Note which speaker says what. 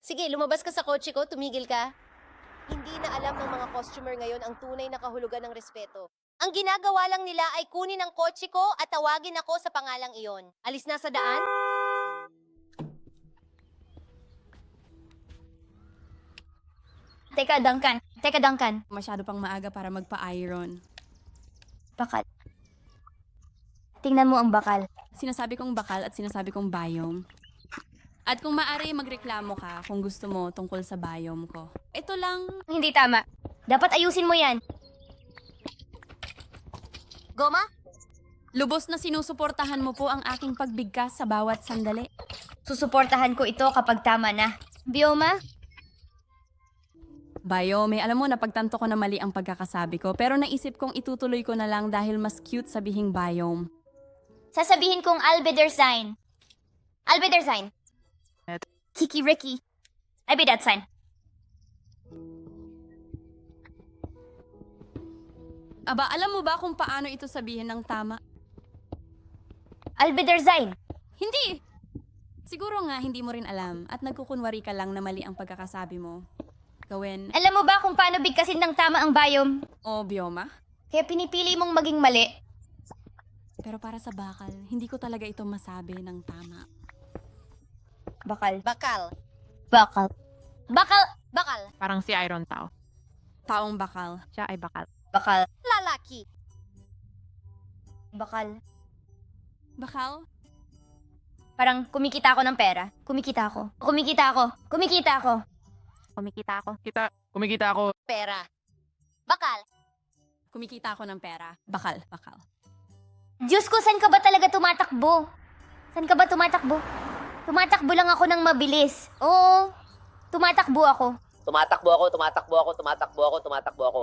Speaker 1: Sige, lumabas ka sa kotse ko, tumigil ka. Hindi na alam ng mga customer ngayon ang tunay na kahulugan ng respeto. Ang ginagawa lang nila ay kunin ang kotse ko at tawagin ako sa pangalang iyon. Alis na sa daan?
Speaker 2: Teka, Duncan. Teka, Duncan.
Speaker 3: Masyado pang maaga para magpa-iron.
Speaker 2: Bakal. Tingnan mo ang bakal.
Speaker 3: Sinasabi kong bakal at sinasabi kong biome. At kung maaari, magreklamo ka kung gusto mo tungkol sa biome ko. Ito lang,
Speaker 2: Hindi tama. Dapat ayusin mo yan.
Speaker 1: Goma?
Speaker 3: lubos na sinusuportahan mo po ang aking pagbigkas sa bawat sandali.
Speaker 2: Susuportahan ko ito kapag tama na. Bioma?
Speaker 3: Biome, alam mo, napagtanto ko na mali ang pagkakasabi ko, pero naisip kong itutuloy ko na lang dahil mas cute sabihing biome.
Speaker 2: Sasabihin kong Albedersine. Albedersine. Kiki Ricky. Albedersine.
Speaker 3: Aba, alam mo ba kung paano ito sabihin ng tama?
Speaker 2: Albedersine.
Speaker 3: Hindi! Siguro nga hindi mo rin alam at nagkukunwari ka lang na mali ang pagkakasabi mo. Gawin
Speaker 2: Alam mo ba kung paano bigkasin ng tama ang biome?
Speaker 3: o bioma.
Speaker 2: Kaya pinipili mong maging mali.
Speaker 3: Pero para sa bakal, hindi ko talaga ito masabi ng tama.
Speaker 2: Bakal.
Speaker 1: Bakal.
Speaker 2: Bakal. Bakal.
Speaker 1: Bakal.
Speaker 4: Parang si Iron Tao.
Speaker 3: Taong bakal.
Speaker 4: Siya ay bakal.
Speaker 2: Bakal.
Speaker 1: Lalaki.
Speaker 2: Bakal.
Speaker 3: Bakal?
Speaker 2: Parang kumikita ako ng pera. Kumikita ako. Kumikita ako. Kumikita ako.
Speaker 4: Kumikita ako. Kumikita ako.
Speaker 1: Pera. Bakal.
Speaker 3: Kumikita ako ng pera. Bakal. Bakal.
Speaker 2: Diyos ko, saan ka ba talaga tumatakbo? Saan ka ba tumatakbo? Tumatakbo lang ako ng mabilis. Oo, tumatakbo ako.
Speaker 5: Tumatakbo ako, tumatakbo ako, tumatakbo ako, tumatakbo ako.